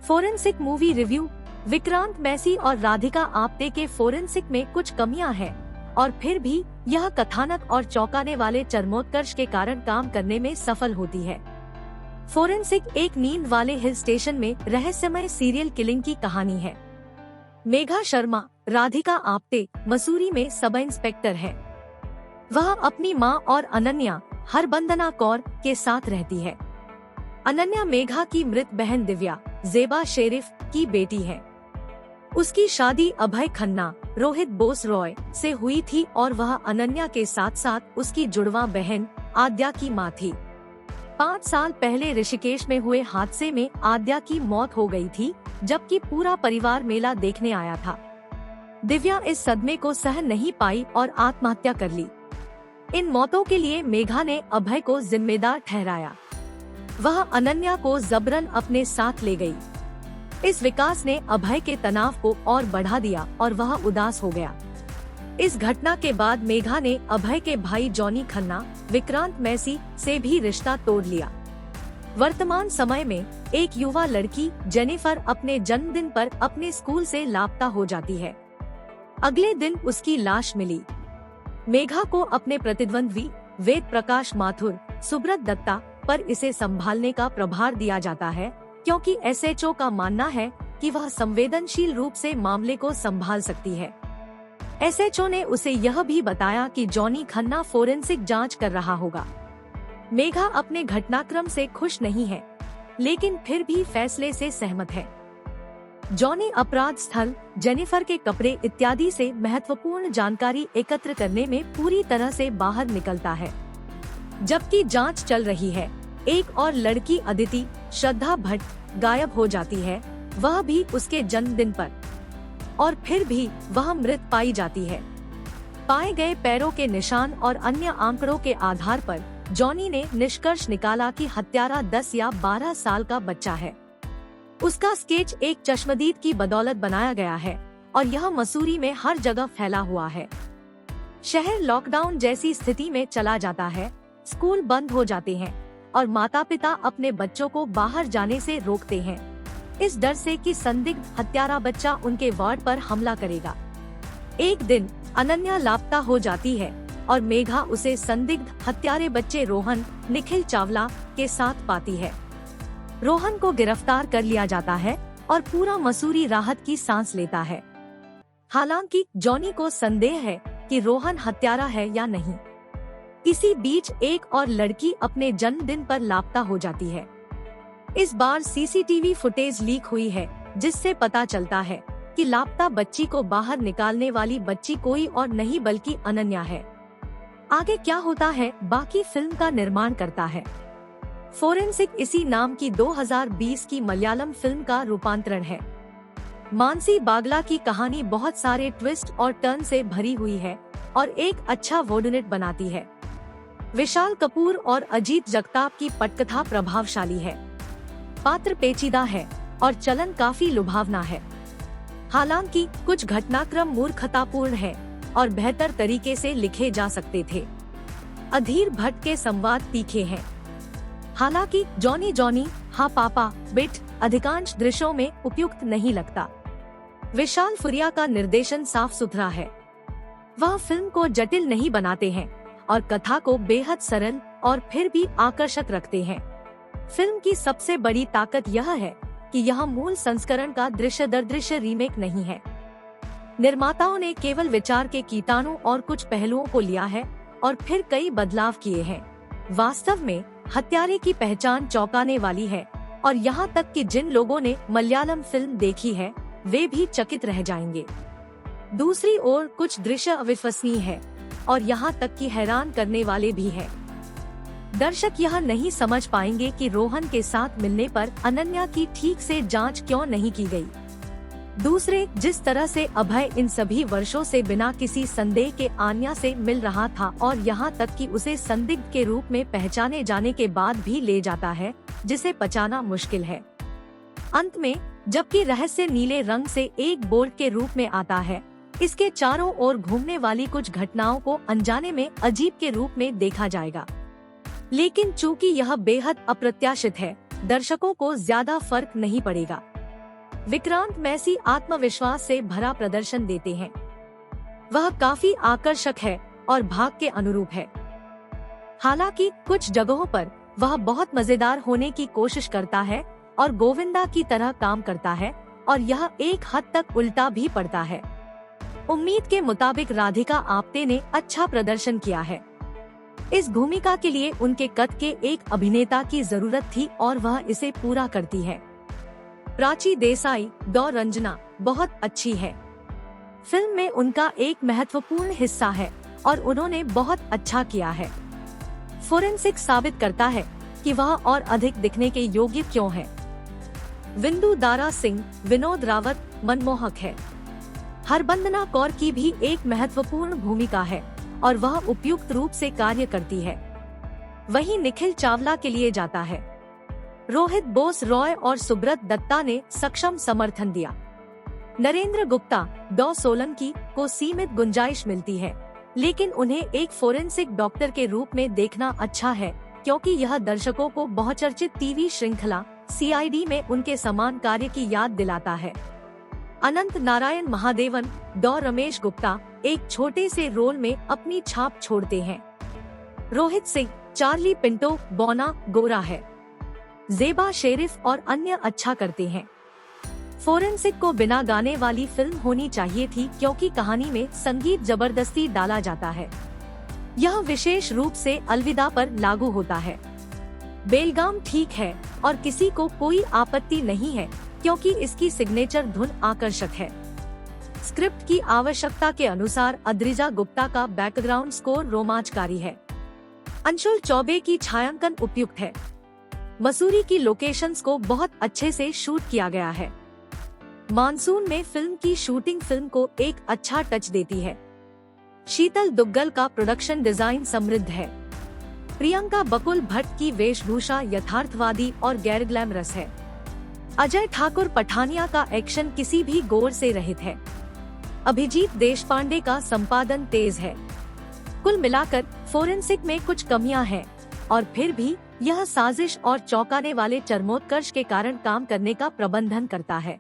Forensic movie review. Vikrant Massey और राधिका आप्टे के forensic में कुछ कमियां हैं और फिर भी यह कथानक और चौंकाने वाले चरमोत्कर्ष के कारण काम करने में सफल होती है। फोरेंसिक एक नींद वाले हिल स्टेशन में रहस्यमय सीरियल किलिंग की कहानी है। मेघा शर्मा, राधिका आप्टे मसूरी में सब इंस्पेक्टर है। वह अपनी मां और अनन्या हरबंदना कौर के साथ रहती है। अनन्या मेघा की मृत बहन दिव्या जेबा शेरिफ की बेटी है। उसकी शादी अभय खन्ना रोहित बोस रॉय से हुई थी और वह अनन्या के साथ साथ उसकी जुड़वा बहन आद्या की मां थी। 5 साल पहले ऋषिकेश में हुए हादसे में आद्या की मौत हो गई थी, जबकि पूरा परिवार मेला देखने आया था। दिव्या इस सदमे को सहन नहीं पाई और आत्महत्या कर ली। इन मौतों के लिए मेघा ने अभय को जिम्मेदार ठहराया। वह अनन्या को जबरन अपने साथ ले गई। इस विकास ने अभय के तनाव को और बढ़ा दिया और वह उदास हो गया। इस घटना के बाद मेघा ने अभय के भाई जॉनी खन्ना, विक्रांत मैसी से भी रिश्ता तोड़ लिया। वर्तमान समय में एक युवा लड़की जेनिफर अपने जन्मदिन पर अपने स्कूल से लापता हो जाती है। अगले दिन उसकी लाश मिली। मेघा को अपने प्रतिद्वंद्वी वेद प्रकाश माथुर, सुब्रत दत्ता पर इसे संभालने का प्रभार दिया जाता है, क्योंकि एसएचओ का मानना है कि वह संवेदनशील रूप से मामले को संभाल सकती है। एसएचओ ने उसे यह भी बताया कि जॉनी खन्ना फोरेंसिक जांच कर रहा होगा। मेघा अपने घटनाक्रम से खुश नहीं है, लेकिन फिर भी फैसले से सहमत है। जॉनी अपराध स्थल, जेनिफर के कपड़े इत्यादि से महत्वपूर्ण जानकारी एकत्र करने में पूरी तरह से बाहर निकलता है। जबकि जांच चल रही है, एक और लड़की अदिति श्रद्धा भट्ट गायब हो जाती है, वह भी उसके जन्मदिन पर, और फिर भी वह मृत पाई जाती है। पाए गए पैरों के निशान और अन्य आंकड़ों के आधार पर जॉनी ने निष्कर्ष निकाला कि हत्यारा 10 या 12 साल का बच्चा है। उसका स्केच एक चश्मदीद की बदौलत बनाया गया है और यह मसूरी में हर जगह फैला हुआ है। शहर लॉकडाउन जैसी स्थिति में चला जाता है, स्कूल बंद हो जाते हैं और माता पिता अपने बच्चों को बाहर जाने से रोकते हैं, इस डर से कि संदिग्ध हत्यारा बच्चा उनके वार्ड पर हमला करेगा। एक दिन अनन्या लापता हो जाती है और मेघा उसे संदिग्ध हत्यारे बच्चे रोहन निखिल चावला के साथ पाती है। रोहन को गिरफ्तार कर लिया जाता है और पूरा मसूरी राहत की सांस लेता है। हालांकि जॉनी को संदेह है कि रोहन हत्यारा है या नहीं। इसी बीच एक और लड़की अपने जन्मदिन पर लापता हो जाती है। इस बार सीसीटीवी फुटेज लीक हुई है, जिससे पता चलता है कि लापता बच्ची को बाहर निकालने वाली बच्ची कोई और नहीं बल्कि अनन्या है। आगे क्या होता है, बाकी फिल्म का निर्माण करता है। फोरेंसिक इसी नाम की 2020 की मलयालम फिल्म का रूपांतरण है। मानसी बागला की कहानी बहुत सारे ट्विस्ट और टर्न से भरी हुई है और एक अच्छा वोडुनेट बनाती है। विशाल कपूर और अजीत जगताप की पटकथा प्रभावशाली है। पात्र पेचीदा है और चलन काफी लुभावना है। हालांकि कुछ घटनाक्रम मूर्खतापूर्ण है और बेहतर तरीके से लिखे जा सकते थे। अधीर भट्ट के संवाद तीखे हैं। हालांकि जॉनी जॉनी हाँ पापा बिट अधिकांश दृश्यों में उपयुक्त नहीं लगता। विशाल फुरिया का निर्देशन साफ सुथरा है। वह फिल्म को जटिल नहीं बनाते हैं और कथा को बेहद सरल और फिर भी आकर्षक रखते हैं। फिल्म की सबसे बड़ी ताकत यह है कि यह मूल संस्करण का दृश्य दर दृश्य रीमेक नहीं है। निर्माताओं ने केवल विचार के कीटाणु और कुछ पहलुओं को लिया है और फिर कई बदलाव किए हैं। वास्तव में हत्यारे की पहचान चौंकाने वाली है और यहाँ तक कि जिन लोगों ने मलयालम फिल्म देखी है वे भी चकित रह जाएंगे। दूसरी ओर कुछ दृश्य अविश्वसनीय है और यहाँ तक कि हैरान करने वाले भी हैं। दर्शक यह नहीं समझ पाएंगे कि रोहन के साथ मिलने पर अनन्या की ठीक से जांच क्यों नहीं की गई। दूसरे, जिस तरह से अभय इन सभी वर्षों से बिना किसी संदेह के आन्या से मिल रहा था और यहाँ तक कि उसे संदिग्ध के रूप में पहचाने जाने के बाद भी ले जाता है, जिसे पचाना मुश्किल है। अंत में जबकि रहस्य नीले रंग से एक बोर्ड के रूप में आता है, इसके चारों ओर घूमने वाली कुछ घटनाओं को अनजाने में अजीब के रूप में देखा जाएगा। लेकिन चूंकि यह बेहद अप्रत्याशित है, दर्शकों को ज्यादा फर्क नहीं पड़ेगा। विक्रांत मैसी आत्मविश्वास से भरा प्रदर्शन देते हैं। वह काफी आकर्षक है और भाग के अनुरूप है। हालांकि कुछ जगहों पर वह बहुत मजेदार होने की कोशिश करता है और गोविंदा की तरह काम करता है, और यह एक हद तक उल्टा भी पड़ता है। उम्मीद के मुताबिक राधिका आप्टे ने अच्छा प्रदर्शन किया है। इस भूमिका के लिए उनके कद के एक अभिनेता की जरूरत थी और वह इसे पूरा करती है। प्राची देसाई, डॉ रंजना बहुत अच्छी है। फिल्म में उनका एक महत्वपूर्ण हिस्सा है और उन्होंने बहुत अच्छा किया है। फोरेंसिक साबित करता है कि वह और अधिक दिखने के योग्य क्यों है। विंदु दारा सिंह, विनोद रावत मनमोहक है। हरबंदना कौर की भी एक महत्वपूर्ण भूमिका है और वह उपयुक्त रूप से कार्य करती है। वहीं निखिल चावला के लिए जाता है। रोहित बोस रॉय और सुब्रत दत्ता ने सक्षम समर्थन दिया। नरेंद्र गुप्ता, डॉ सोलंकी को सीमित गुंजाइश मिलती है, लेकिन उन्हें एक फोरेंसिक डॉक्टर के रूप में देखना अच्छा है क्योंकि यह दर्शकों को बहुचर्चित टीवी श्रृंखला CID में उनके समान कार्य की याद दिलाता है। अनंत नारायण महादेवन, डॉ रमेश गुप्ता एक छोटे से रोल में अपनी छाप छोड़ते हैं। रोहित सिंह, चार्ली पिंटो, बोना गोरा है। जेबा शेरिफ और अन्य अच्छा करते हैं। फोरेंसिक को बिना गाने वाली फिल्म होनी चाहिए थी क्योंकि कहानी में संगीत जबरदस्ती डाला जाता है। यह विशेष रूप से अलविदा पर लागू होता है। बेलगाम ठीक है और किसी को कोई आपत्ति नहीं है क्योंकि इसकी सिग्नेचर धुन आकर्षक है। स्क्रिप्ट की आवश्यकता के अनुसार अद्रिजा गुप्ता का बैकग्राउंड स्कोर रोमांचकारी है। अंशुल चौबे की छायांकन उपयुक्त है। मसूरी की लोकेशंस को बहुत अच्छे से शूट किया गया है। मानसून में फिल्म की शूटिंग फिल्म को एक अच्छा टच देती है। शीतल दुग्गल का प्रोडक्शन डिजाइन समृद्ध है। प्रियंका बकुल भट्ट की वेशभूषा यथार्थवादी और गैर ग्लैमरस है। अजय ठाकुर पठानिया का एक्शन किसी भी गौर से रहित है। अभिजीत देशपांडे का संपादन तेज है। कुल मिलाकर फोरेंसिक में कुछ कमियां हैं और फिर भी यह साजिश और चौंकाने वाले चरमोत्कर्ष के कारण काम करने का प्रबंधन करता है।